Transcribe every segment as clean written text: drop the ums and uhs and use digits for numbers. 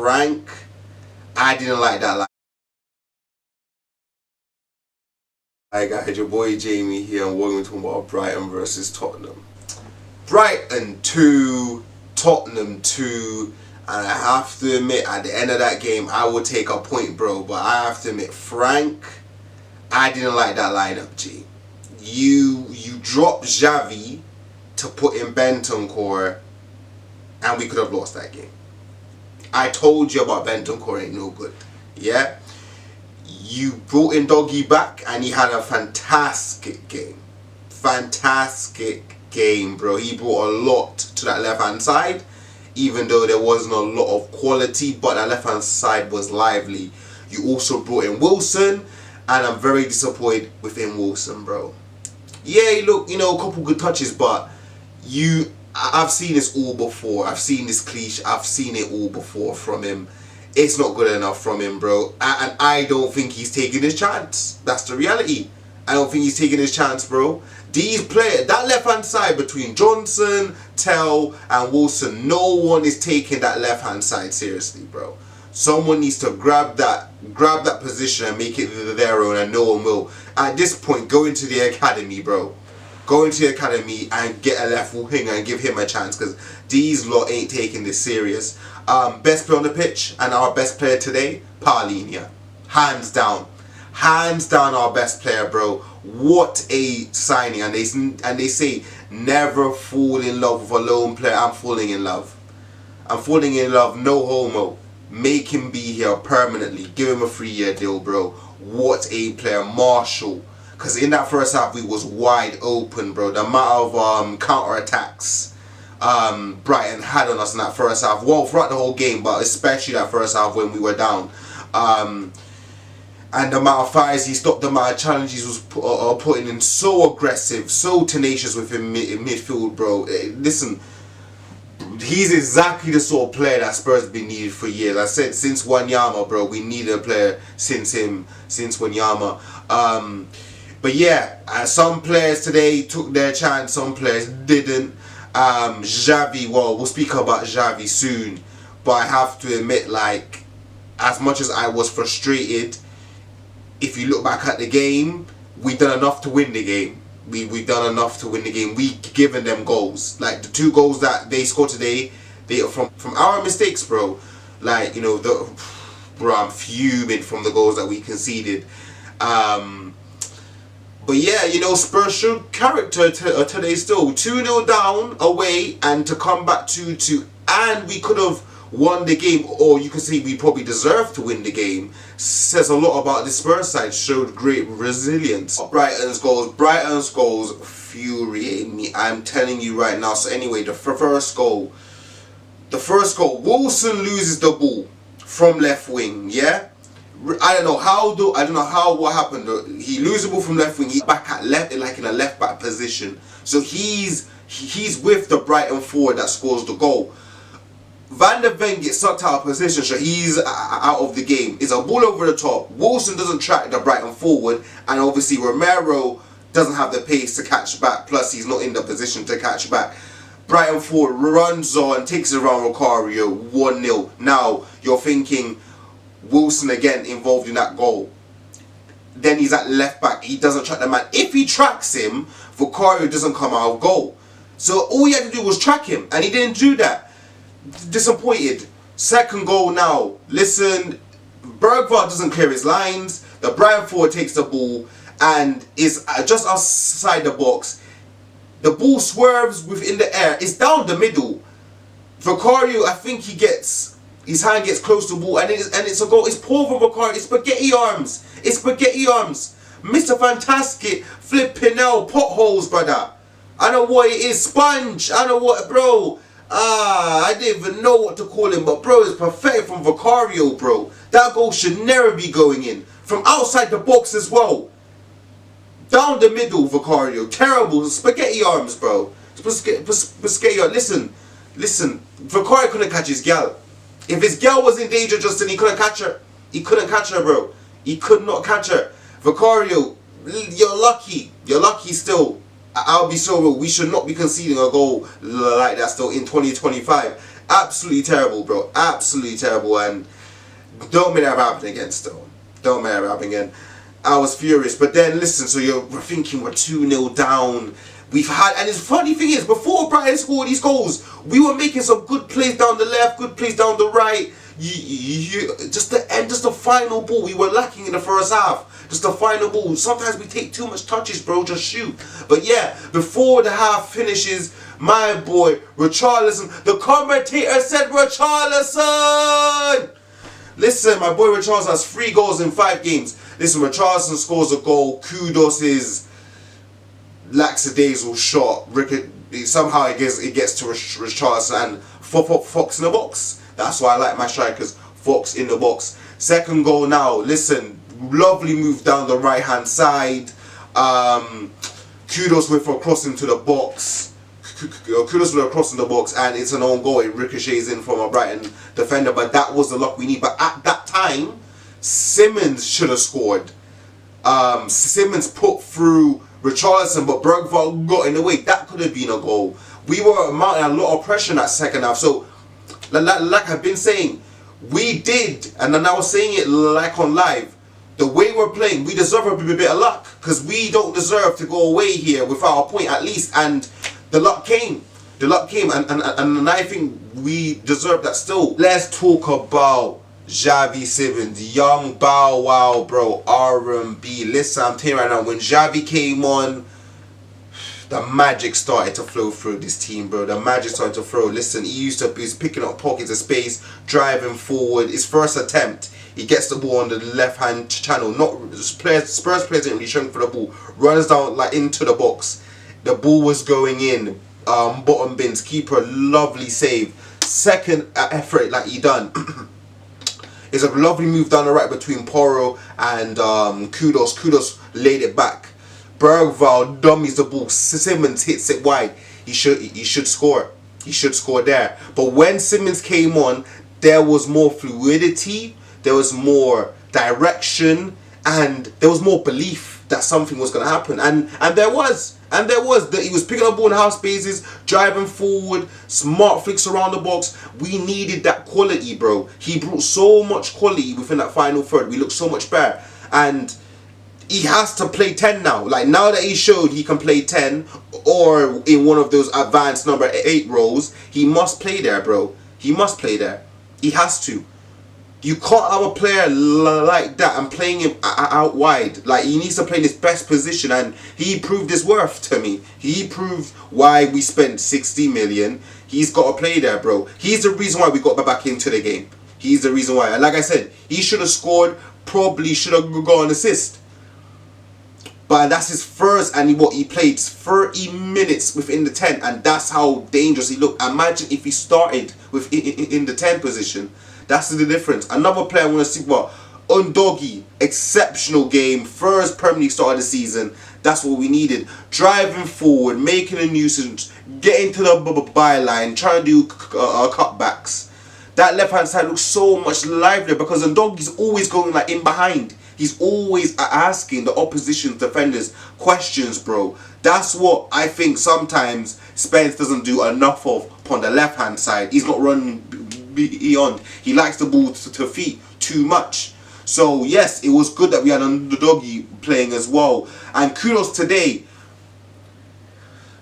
frank, I didn't like that line. Hi guys, your boy Jamie here, and we're talking about Brighton versus Tottenham. Brighton 2, Tottenham 2, and I have to admit, at the end of that game, I would take a point, bro. But I have to admit, Frank, I didn't like that lineup, G. You dropped Xavi to put in Bentancur, and we could have lost that game. I told you about Bentancur ain't no good, yeah? You brought in Doggy back, and he had a fantastic game. Fantastic game, bro. He brought a lot to that left-hand side, even though there wasn't a lot of quality, but that left-hand side was lively. You also brought in Wilson, and I'm very disappointed within Wilson, bro. Yeah, he looked, a couple good touches, but I've seen this all before. I've seen this cliche. I've seen it all before from him. It's not good enough from him, bro. And I don't think he's taking his chance. That's the reality. I don't think he's taking his chance, bro. These players, that left-hand side between Johnson, Tell, and Wilson, no one is taking that left-hand side seriously, bro. Someone needs to grab that position and make it their own, and no one will. At this point, go into the academy, bro. Go into the academy and get a left winger and give him a chance, because these lot ain't taking this serious. Best player on the pitch and our best player today, Paulinho. Hands down. Hands down our best player, bro. What a signing. And they say never fall in love with a lone player. I'm falling in love. I'm falling in love, no homo. Make him be here permanently. Give him a 3-year deal, bro. What a player. Marshall. Because in that first half, we was wide open, bro. The amount of counter-attacks Brighton had on us in that first half. Well, throughout the whole game, but especially that first half when we were down. And the amount of fires he stopped, the amount of challenges he was putting in. So aggressive, so tenacious within midfield, bro. Listen, he's exactly the sort of player that Spurs have been needed for years. I said since Wanyama, bro. We needed a player since Wanyama. But yeah, some players today took their chance, some players didn't. Xavi, well, we'll speak about Xavi soon, but I have to admit, like, as much as I was frustrated, if you look back at the game, we done enough to win the game. We done enough to win the game. We given them goals. Like, the 2 goals that they scored today, they are from our mistakes, bro. Like, bro, I'm fuming from the goals that we conceded. But yeah, Spurs showed character today still. 2-0 down away, and to come back 2-2, and we could have won the game, or you can say we probably deserved to win the game, says a lot about the Spurs side. Showed great resilience. Brighton's goals infuriate me, I'm telling you right now. So anyway, the first goal, Wilson loses the ball from left wing, yeah? I don't know what happened. He loses the ball from left wing. He's back at left, like in a left back position. So he's with the Brighton forward that scores the goal. Van der Ven gets sucked out of position, so he's out of the game. It's a ball over the top. Wilson doesn't track the Brighton forward, and obviously Romero doesn't have the pace to catch back. Plus, he's not in the position to catch back. Brighton forward runs on, takes it around Rocario, 1-0. Now you're thinking, Wilson again involved in that goal. Then he's at left back. He doesn't track the man. If he tracks him, Vicario doesn't come out of goal. So all he had to do was track him, and he didn't do that. Disappointed. Second goal now. Listen, Bergvall doesn't clear his lines. The Brighton forward takes the ball and is just outside the box. The ball swerves within the air. It's down the middle. Vicario, I think his hand gets close to the ball, and it's a goal. It's poor from Vicario. It's spaghetti arms. Mr. Fantastic, flipping out potholes, brother. I know what it is. Sponge. I know what, bro. I didn't even know what to call him, but bro, it's pathetic from Vicario, bro. That goal should never be going in. From outside the box as well. Down the middle, Vicario. Terrible. Spaghetti arms, bro. Spaghetti arms. Listen. Vicario couldn't catch his gal. If his gal was in danger, Justin, he couldn't catch her. He couldn't catch her, bro. He could not catch her. Vicario, you're lucky. You're lucky still. I'll be so real. We should not be conceding a goal like that still in 2025. Absolutely terrible, bro. Absolutely terrible. And don't make that happen again still. Don't make that happen again. I was furious. But then, listen, so we're thinking we're 2-0 down. We've had, and the funny thing is, before Brighton scored these goals, we were making some good plays down the left, good plays down the right. Just the end, just the final ball. We were lacking in the first half. Just the final ball. Sometimes we take too much touches, bro. Just shoot. But yeah, before the half finishes, my boy, Richarlison, the commentator said Richarlison! Listen, my boy Richarlison has 3 goals in 5 games. Listen, Richarlison scores a goal. Kudos is lackadaisical shot. Somehow it gets to Richarlison and Fox in the box. That's why I like my strikers. Fox in the box. Second goal now. Listen, lovely move down the right hand side. Kudos with a cross into the box. Kudos with a cross in the box, and it's an own goal. It ricochets in from a Brighton defender, but that was the luck we need. But at that time, Simmons should have scored. Simmons put through Richarlison, but Bergvall got in the way. That could have been a goal. We were mounting a lot of pressure in that second half. So, like I've been saying, we did, and then I was saying it like on live, the way we're playing, we deserve a bit of luck, because we don't deserve to go away here without a point at least, and the luck came. The luck came, and I think we deserve that still. Let's talk about Xavi Simmons, young Bow Wow, bro, R&B. Listen, I'm telling you right now, when Xavi came on, the magic started to flow through this team, bro. The magic started to flow. Listen, he was picking up pockets of space, driving forward. His first attempt, he gets the ball on the left-hand channel. Spurs players didn't really shrink for the ball. Runs down like into the box. The ball was going in. Bottom bins. Keeper, lovely save. Second effort like he done. It's a lovely move down the right between Porro and Kudos. Kudos laid it back. Bergvall dummies the ball. Simmons hits it wide. He should score. He should score there. But when Simmons came on, there was more fluidity, there was more direction, and there was more belief that something was going to happen. And there was. And there was. He was picking up ball in half spaces, driving forward, smart flicks around the box. We needed that quality, bro. He brought so much quality within that final third. We looked so much better. And he has to play 10 now. Like, now that he showed he can play 10 or in one of those advanced number 8 roles, he must play there, bro. He must play there. He has to. You can't have a player like that and playing him out wide. Like, he needs to play in his best position, and he proved his worth to me. He proved why we spent 60 million. He's got to play there, bro. He's the reason why we got back into the game. He's the reason why. And like I said, he should have scored, probably should have got an assist. But that's his first, and he played 30 minutes within the 10, and that's how dangerous he looked. Imagine if he started in the 10 position. That's the difference. Another player I want to see, Undogi, exceptional game, first Premier League start of the season. That's what we needed. Driving forward, making a nuisance, getting to the byline, trying to do cutbacks. That left hand side looks so much livelier because Undogi's always going like in behind. He's always asking the opposition defenders questions, bro. That's what I think sometimes Spence doesn't do enough of on the left hand side. He's not running beyond. He likes the ball to feet too much. So yes, it was good that we had Undogi playing as well. And kudos today.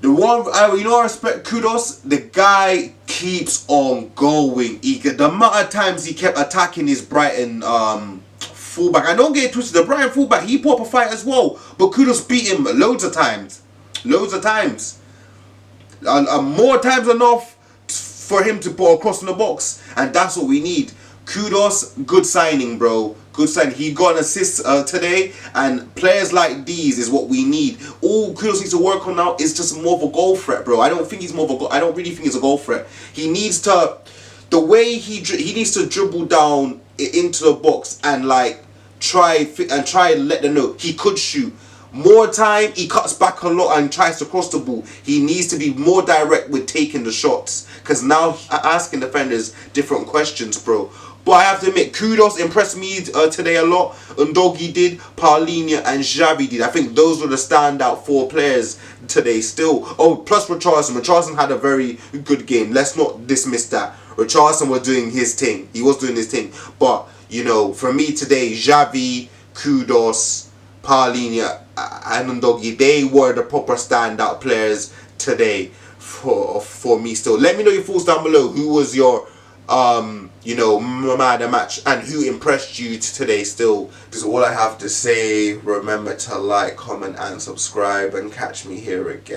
The one, I respect Kudos. The guy keeps on going. The amount of times he kept attacking his Brighton fullback. I don't get it twisted. The Brighton fullback, he put up a fight as well. But Kudos beat him loads of times. Loads of times. More times than enough for him to put across in the box. And that's what we need. Kudos, good signing, bro. Good signing. He got an assist today, and players like these is what we need. All Kudos needs to work on now is just more of a goal threat, bro. I don't think he's more of a goal. I don't really think he's a goal threat. He needs to, the way he needs to dribble down into the box and like try and let them know he could shoot. More time, he cuts back a lot and tries to cross the ball. He needs to be more direct with taking the shots, because now asking defenders different questions, bro. But I have to admit, Kudos impressed me today a lot. Undogi did, Paulinho and Xavi did. I think those were the standout 4 players today still. Oh, plus Richarlison. Richarlison had a very good game. Let's not dismiss that. Richarlison was doing his thing. He was doing his thing. But, you know, for me today, Xavi, Kudos, Paulinho, and Ndogi, they were the proper standout players today for me still. Let me know your thoughts down below. Who was your you know, man of the match, and who impressed you today still? This is all I have to say. Remember to like, comment and subscribe, and catch me here again.